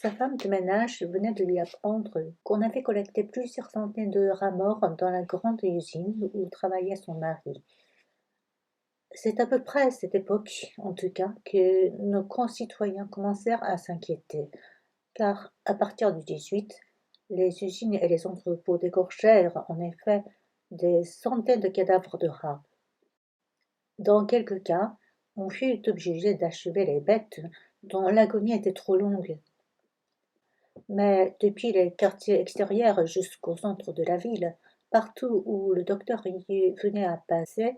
Sa femme de ménage venait de lui apprendre qu'on avait collecté plusieurs centaines de rats morts dans la grande usine où travaillait son mari. C'est à peu près à cette époque, en tout cas, que nos concitoyens commencèrent à s'inquiéter, car à partir du 18, les usines et les entrepôts dégorgèrent en effet des centaines de cadavres de rats. Dans quelques cas, on fut obligé d'achever les bêtes dont l'agonie était trop longue. Mais depuis les quartiers extérieurs jusqu'au centre de la ville, partout où le docteur y venait à passer,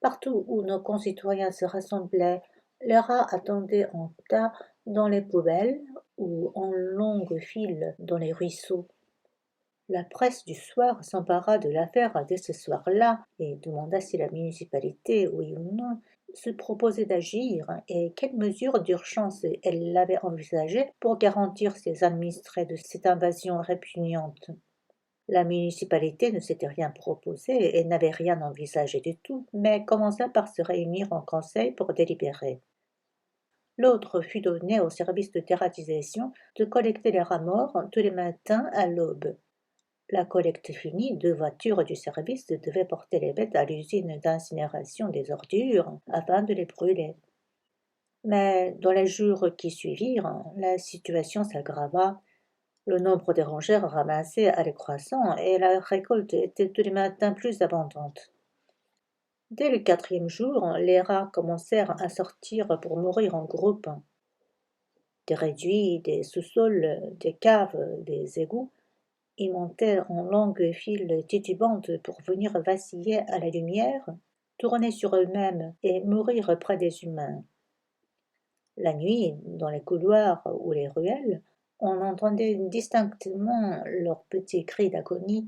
partout où nos concitoyens se rassemblaient, les rats attendaient en tas dans les poubelles ou en longues files dans les ruisseaux. La presse du soir s'empara de l'affaire dès ce soir-là et demanda si la municipalité, oui ou non, se proposait d'agir et quelles mesures d'urgence elle avait envisagées pour garantir ses administrés de cette invasion répugnante. La municipalité ne s'était rien proposé et n'avait rien envisagé du tout, mais commença par se réunir en conseil pour délibérer. L'autre fut donné au service de dératisation de collecter les rats morts tous les matins à l'aube. La collecte finie, 2 voitures du service devaient porter les bêtes à l'usine d'incinération des ordures afin de les brûler. Mais dans les jours qui suivirent, la situation s'aggrava. Le nombre des rongeurs ramassés allait croissant et la récolte était tous les matins plus abondante. Dès le 4e jour, les rats commencèrent à sortir pour mourir en groupe. Des réduits, des sous-sols, des caves, des égouts, ils montaient en longues files titubantes pour venir vaciller à la lumière, tourner sur eux-mêmes et mourir près des humains. La nuit, dans les couloirs ou les ruelles, on entendait distinctement leurs petits cris d'agonie.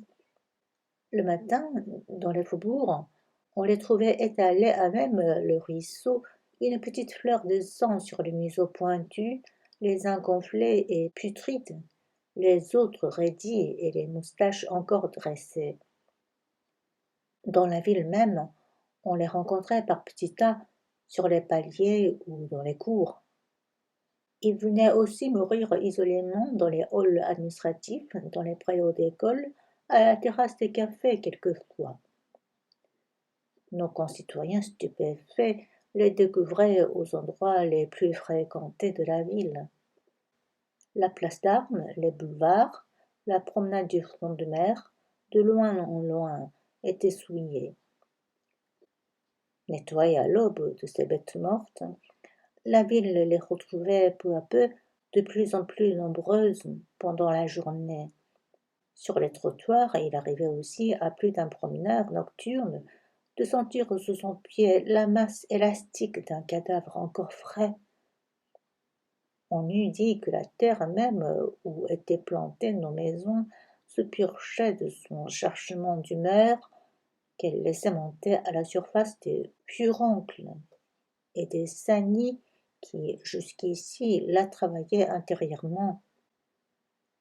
Le matin, dans les faubourgs, on les trouvait étalés à même le ruisseau, une petite fleur de sang sur le museau pointu, les uns gonflés et putrides, les autres raidis et les moustaches encore dressées. Dans la ville même, on les rencontrait par petits tas sur les paliers ou dans les cours. Ils venaient aussi mourir isolément dans les halls administratifs, dans les préaux d'école, à la terrasse des cafés quelquefois. Nos concitoyens stupéfaits les découvraient aux endroits les plus fréquentés de la ville. La place d'Armes, les boulevards, la promenade du front de mer, de loin en loin, étaient souillés. Nettoyée à l'aube de ces bêtes mortes, la ville les retrouvait peu à peu de plus en plus nombreuses pendant la journée. Sur les trottoirs, il arrivait aussi à plus d'un promeneur nocturne de sentir sous son pied la masse élastique d'un cadavre encore frais. On eût dit que la terre même où étaient plantées nos maisons se purgeait de son chargement d'humeur qu'elle laissait monter à la surface des furoncles et des saillies qui, jusqu'ici, la travaillaient intérieurement.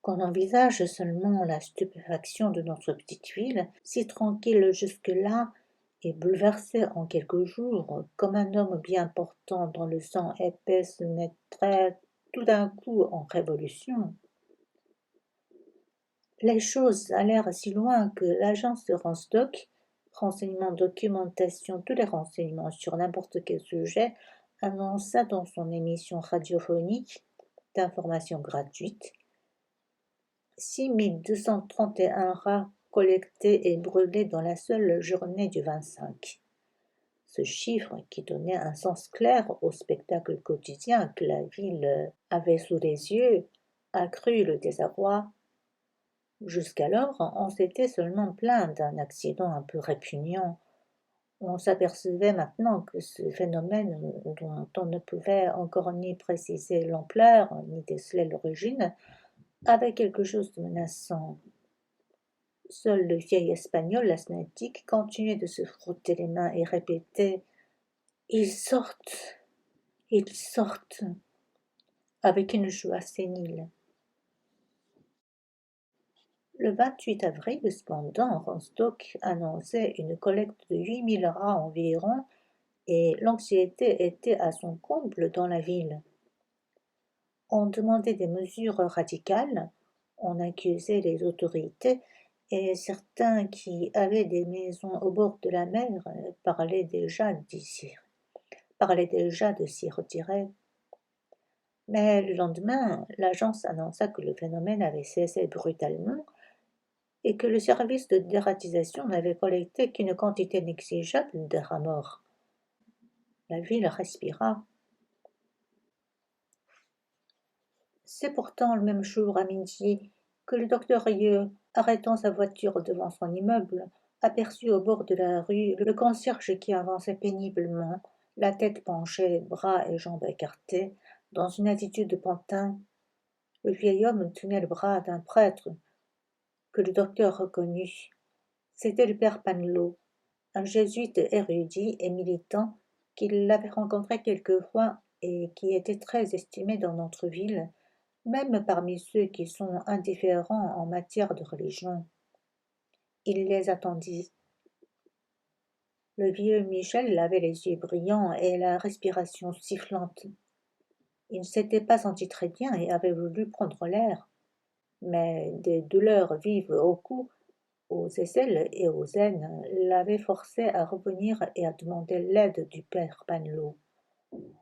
Qu'on envisage seulement la stupéfaction de notre petite ville, si tranquille jusque-là, et bouleversée en quelques jours, comme un homme bien portant dans le sang épais se mettrait tout d'un coup en révolution. Les choses allèrent si loin que l'agence de Ranstock, renseignements, documentation, tous les renseignements sur n'importe quel sujet, annonça dans son émission radiophonique d'information gratuite 6 231 rats collectés et brûlés dans la seule journée du 25. Ce chiffre, qui donnait un sens clair au spectacle quotidien que la ville avait sous les yeux, accrut le désarroi. Jusqu'alors, on s'était seulement plaint d'un accident un peu répugnant. On s'apercevait maintenant que ce phénomène, dont on ne pouvait encore ni préciser l'ampleur, ni déceler l'origine, avait quelque chose de menaçant. Seul le vieil espagnol asthmatique continuait de se frotter les mains et répétait « Ils sortent, ils sortent » avec une joie sénile. Le 28 avril, cependant, Rostock annonçait une collecte de 8000 rats environ et l'anxiété était à son comble dans la ville. On demandait des mesures radicales, on accusait les autorités, et certains qui avaient des maisons au bord de la mer parlaient déjà de s'y retirer. Mais le lendemain, l'agence annonça que le phénomène avait cessé brutalement et que le service de dératisation n'avait collecté qu'une quantité négligeable de rats morts. La ville respira. C'est pourtant le même jour, à midi, que le docteur Rieu, arrêtant sa voiture devant son immeuble, aperçut au bord de la rue le concierge qui avançait péniblement, la tête penchée, bras et jambes écartés, dans une attitude de pantin. Le vieil homme tenait le bras d'un prêtre que le docteur reconnut. C'était le père Pagnelot, un jésuite érudit et militant qui l'avait rencontré quelquefois et qui était très estimé dans notre ville, même parmi ceux qui sont indifférents en matière de religion. Il les attendit. Le vieux Michel avait les yeux brillants et la respiration sifflante. Il ne s'était pas senti très bien et avait voulu prendre l'air, mais des douleurs vives au cou, aux aisselles et aux aines l'avaient forcé à revenir et à demander l'aide du père Pagnelot.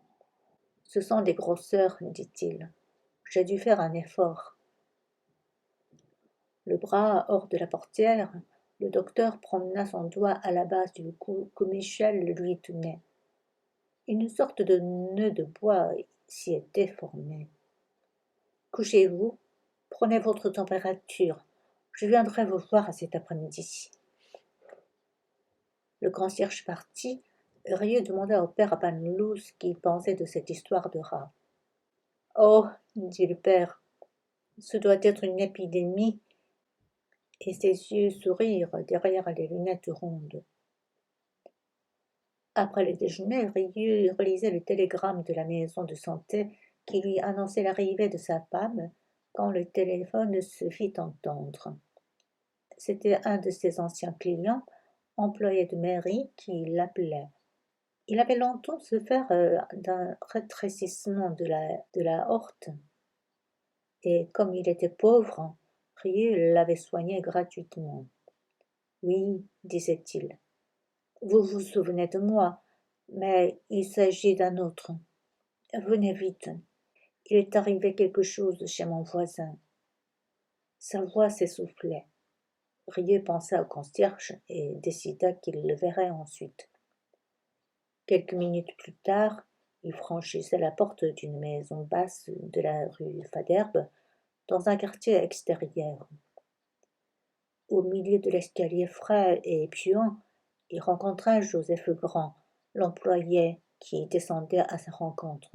« Ce sont des grosseurs, dit-il. J'ai dû faire un effort. » Le bras hors de la portière, le docteur promena son doigt à la base du cou que Michel lui tenait. Une sorte de nœud de bois s'y était formé. « Couchez-vous, prenez votre température. Je viendrai vous voir cet après-midi. » Le concierge parti, Rieu demanda au père Pagnelot ce qu'il pensait de cette histoire de rat. « Oh, dit le père, ce doit être une épidémie. » Et ses yeux sourirent derrière les lunettes rondes. Après le déjeuner, Rieu relisait le télégramme de la maison de santé qui lui annonçait l'arrivée de sa femme quand le téléphone se fit entendre. C'était un de ses anciens clients, employé de mairie, qui l'appelait. Il avait longtemps souffert d'un rétrécissement de la aorte, et comme il était pauvre, Rieu l'avait soigné gratuitement. « Oui, disait-il, vous vous souvenez de moi, mais il s'agit d'un autre. Venez vite, il est arrivé quelque chose chez mon voisin. » Sa voix s'essoufflait. Rieu pensa au concierge et décida qu'il le verrait ensuite. Quelques minutes plus tard, il franchissait la porte d'une maison basse de la rue Faidherbe, dans un quartier extérieur. Au milieu de l'escalier frais et puant, il rencontra Joseph Grand, l'employé qui descendait à sa rencontre.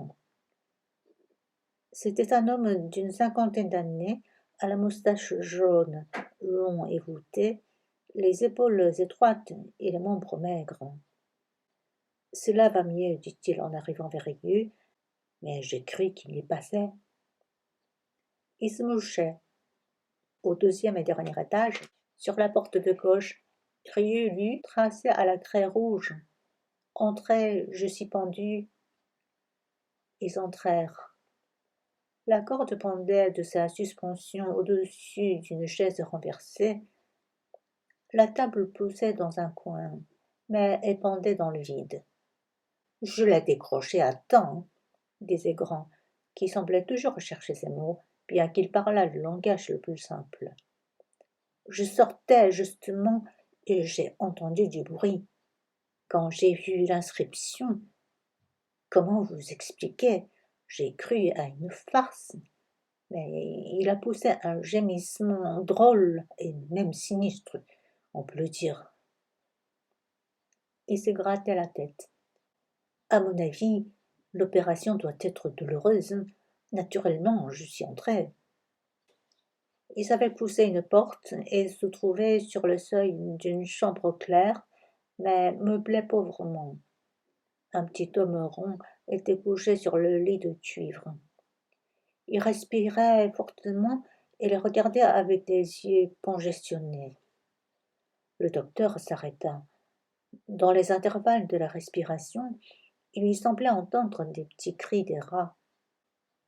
C'était un homme d'une cinquantaine d'années, à la moustache jaune, long et voûté, les épaules étroites et les membres maigres. « Cela va mieux, dit-il en arrivant vers Rieu, mais j'ai cru qu'il y passait. » Il se mouchait. Au deuxième et dernier étage, sur la porte de gauche, Rieu lut, tracé à la craie rouge. « Entrez, je suis pendu. » Ils entrèrent. La corde pendait de sa suspension au-dessus d'une chaise renversée. La table poussait dans un coin, mais elle pendait dans le vide. « Je l'ai décroché à temps, » disait Grand, qui semblait toujours chercher ses mots, bien qu'il parlât le langage le plus simple. « Je sortais justement et j'ai entendu du bruit. Quand j'ai vu l'inscription, comment vous expliquer, j'ai cru à une farce. Mais il a poussé un gémissement drôle et même sinistre, on peut le dire. » Il se grattait la tête. « À mon avis, l'opération doit être douloureuse. Naturellement, je suis entré. » Ils avaient poussé une porte et se trouvaient sur le seuil d'une chambre claire, mais meublée pauvrement. Un petit homme rond était couché sur le lit de cuivre. Il respirait fortement et les regardait avec des yeux congestionnés. Le docteur s'arrêta. Dans les intervalles de la respiration, il lui semblait entendre des petits cris des rats.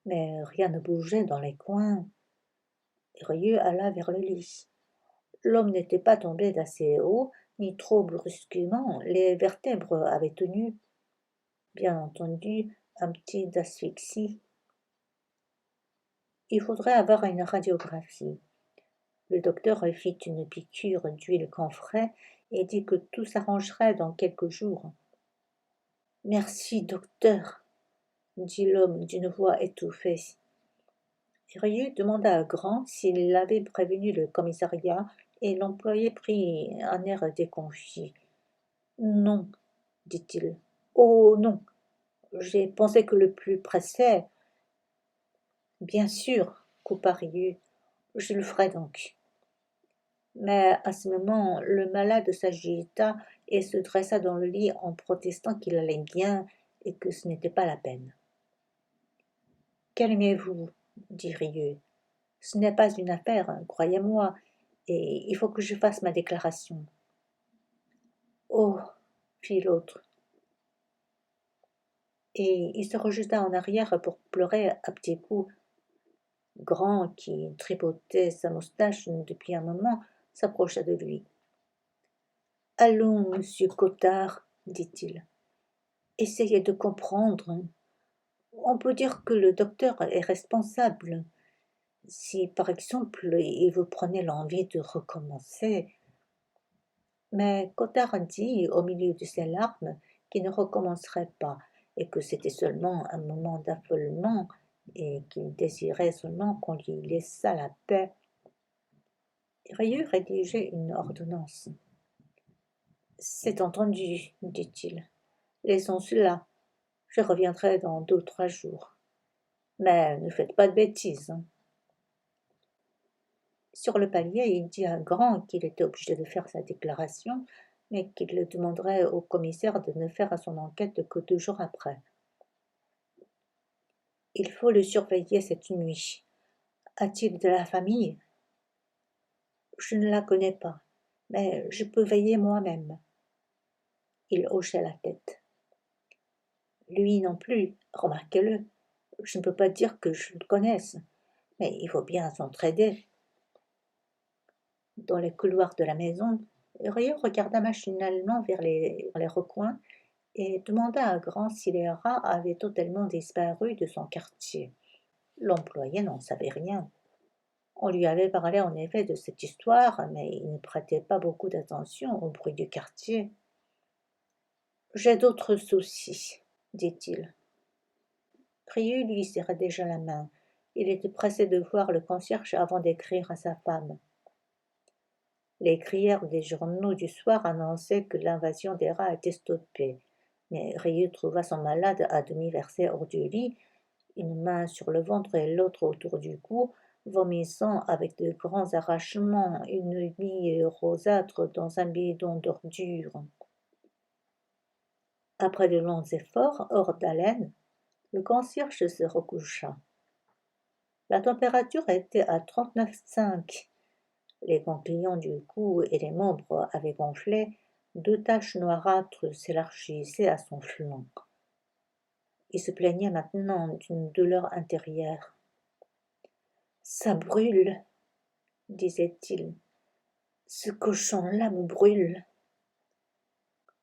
mais rien ne bougeait dans les coins. Rieux alla vers le lit. L'homme n'était pas tombé d'assez haut, ni trop brusquement, les vertèbres avaient tenu. Bien entendu, un petit d'asphyxie. Il faudrait avoir une radiographie. Le docteur fit une piqûre d'huile camphrée et dit que tout s'arrangerait dans quelques jours. Merci, docteur, dit l'homme d'une voix étouffée. Rieux demanda à Grand s'il avait prévenu le commissariat et l'employé prit un air déconfit. Non, dit-il. Oh non, j'ai pensé que le plus pressé. Bien sûr, coupa Rieux, je le ferai donc. Mais à ce moment, le malade s'agita et se dressa dans le lit en protestant qu'il allait bien et que ce n'était pas la peine. Calmez-vous, dit Rieux. Ce n'est pas une affaire, croyez-moi, et il faut que je fasse ma déclaration. Oh, fit l'autre. Et il se rejeta en arrière pour pleurer à petits coups. Grand, qui tripotait sa moustache depuis un moment, s'approcha de lui. Allons, monsieur Cottard, dit-il, essayez de comprendre. On peut dire que le docteur est responsable. Si, par exemple, il vous prenait l'envie de recommencer. Mais Cottard dit, au milieu de ses larmes, qu'il ne recommencerait pas, et que c'était seulement un moment d'affolement, et qu'il désirait seulement qu'on lui laissât la paix. Rieux rédigeait une ordonnance. C'est entendu, dit-il. Laissons cela. Je reviendrai dans 2 ou 3 jours. Mais ne faites pas de bêtises. Sur le palier, il dit à Grand qu'il était obligé de faire sa déclaration, mais qu'il le demanderait au commissaire de ne faire son enquête que 2 jours après. Il faut le surveiller cette nuit. A-t-il de la famille? Je ne la connais pas, mais je peux veiller moi-même. Il hochait la tête. Lui non plus, remarquez-le. Je ne peux pas dire que je le connaisse, mais il faut bien s'entraider. Dans les couloirs de la maison, Rieux regarda machinalement vers les recoins et demanda à Grand si les rats avaient totalement disparu de son quartier. L'employé n'en savait rien. On lui avait parlé en effet de cette histoire, mais il ne prêtait pas beaucoup d'attention au bruit du quartier. J'ai d'autres soucis, dit-il. Rieux lui serrait déjà la main. Il était pressé de voir le concierge avant d'écrire à sa femme. Les crières des journaux du soir annonçaient que l'invasion des rats était stoppée, mais Rieux trouva son malade à demi versé hors du lit, une main sur le ventre et l'autre autour du cou, vomissant avec de grands arrachements une bille rosâtre dans un bidon d'ordures. Après de longs efforts, hors d'haleine, le concierge se recoucha. La température était à 39,5. Les ganglions du cou et les membres avaient gonflé, 2 taches noirâtres s'élargissaient à son flanc. Il se plaignait maintenant d'une douleur intérieure. Ça brûle, disait-il. Ce cochon-là me brûle.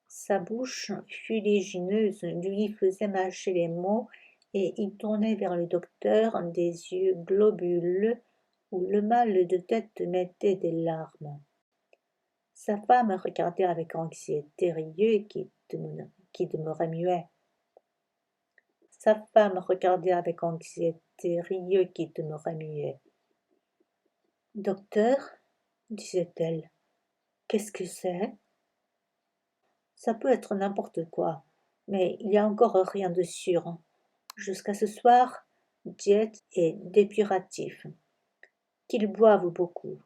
Sa bouche fuligineuse lui faisait mâcher les mots et il tournait vers le docteur des yeux globuleux où le mal de tête mettait des larmes. Sa femme regardait avec anxiété Rieux qui demeurait muet. Sa femme regardait avec anxiété Rieux qui demeurait muet. Docteur, disait-elle, qu'est-ce que c'est? Ça peut être n'importe quoi, mais il n'y a encore rien de sûr. Jusqu'à ce soir, diète et dépuratif. Qu'il boive beaucoup.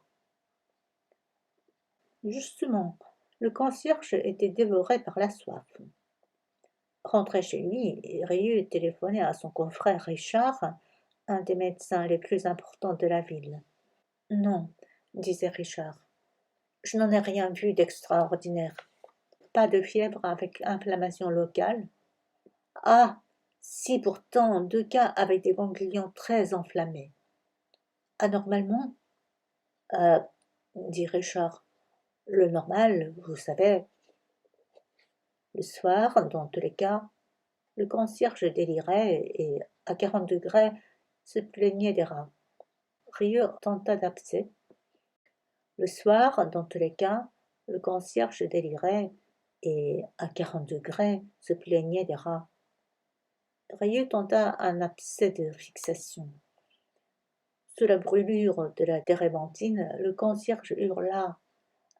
Justement, le concierge était dévoré par la soif. Rentré chez lui, Rieux téléphonait à son confrère Richard, un des médecins les plus importants de la ville. Non, disait Richard, je n'en ai rien vu d'extraordinaire. Pas de fièvre avec inflammation locale. Ah, Si pourtant 2 cas avec des ganglions très enflammés. Anormalement? Euh, dit Richard. Le normal, vous savez. Le soir, dans tous les cas, le concierge délirait et, à 40 degrés, se plaignait des rats. Rieux tenta d'abcès. Le soir, dans tous les cas, le concierge délirait et, à 40 degrés, se plaignait des rats. Rieux tenta un abcès de fixation. Sous la brûlure de la térébenthine, le concierge hurla.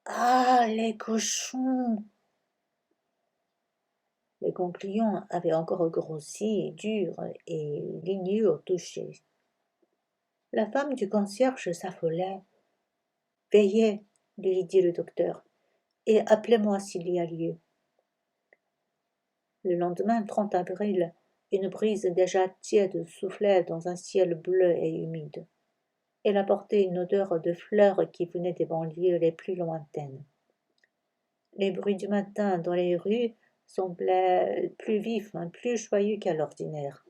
Ah, les cochons! Les ganglions avaient encore grossi, durs et ligneux au toucher. La femme du concierge s'affolait. Veillez, lui dit le docteur, et appelez-moi s'il y a lieu. Le lendemain 30 avril, une brise déjà tiède soufflait dans un ciel bleu et humide. Elle apportait une odeur de fleurs qui venait des banlieues les plus lointaines. Les bruits du matin dans les rues semblaient plus vifs, plus joyeux qu'à l'ordinaire.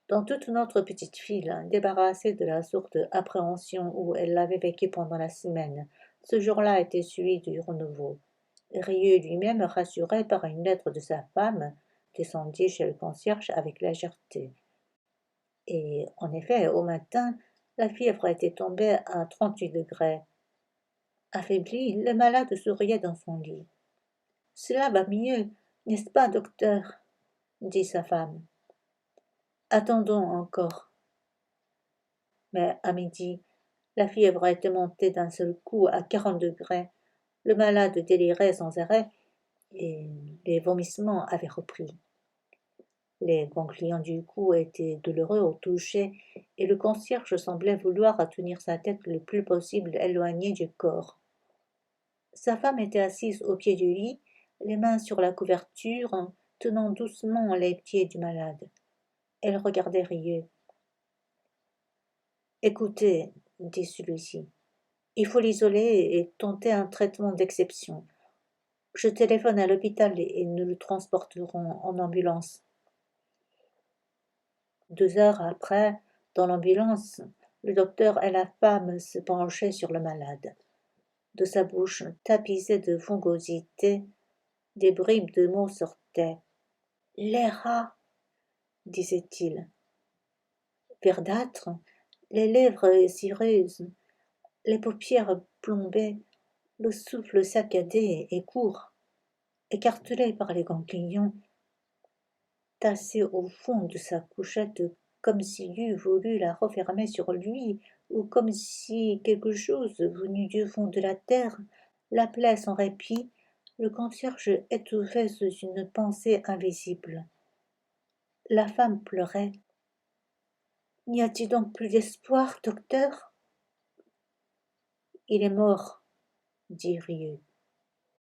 Dans toute notre petite ville, débarrassée de la sourde appréhension où elle l'avait vécue pendant la semaine, ce jour-là était celui du renouveau. Rieux lui-même, rassuré par une lettre de sa femme, descendit chez le concierge avec légèreté. Et, en effet, au matin, la fièvre était tombée à 38 degrés. Affaibli, le malade souriait dans son lit. « Cela va mieux, n'est-ce pas, docteur ?» dit sa femme. « Attendons encore. » Mais à midi, la fièvre était montée d'un seul coup à 40 degrés. Le malade délirait sans arrêt et les vomissements avaient repris. Les ganglions du cou étaient douloureux au toucher et le concierge semblait vouloir tenir sa tête le plus possible éloignée du corps. Sa femme était assise au pied du lit, les mains sur la couverture, tenant doucement les pieds du malade. Elle regardait Rieux. « Écoutez, dit celui-ci, il faut l'isoler et tenter un traitement d'exception. Je téléphone à l'hôpital et nous le transporterons en ambulance. » 2 heures après, dans l'ambulance, le docteur et la femme se penchaient sur le malade. De sa bouche tapissée de fongosité, des bribes de mots sortaient. « Les rats, disait-il. Verdâtre, les lèvres cireuses, les paupières plombées, le souffle saccadé et court, écartelé par les ganglions, tassé au fond de sa couchette comme s'il eût voulu la refermer sur lui, ou comme si quelque chose venu du fond de la terre l'appelait sans répit, le concierge étouffait sous une pensée invisible. La femme pleurait. « N'y a-t-il donc plus d'espoir, docteur ?» « Il est mort, » dit Rieux.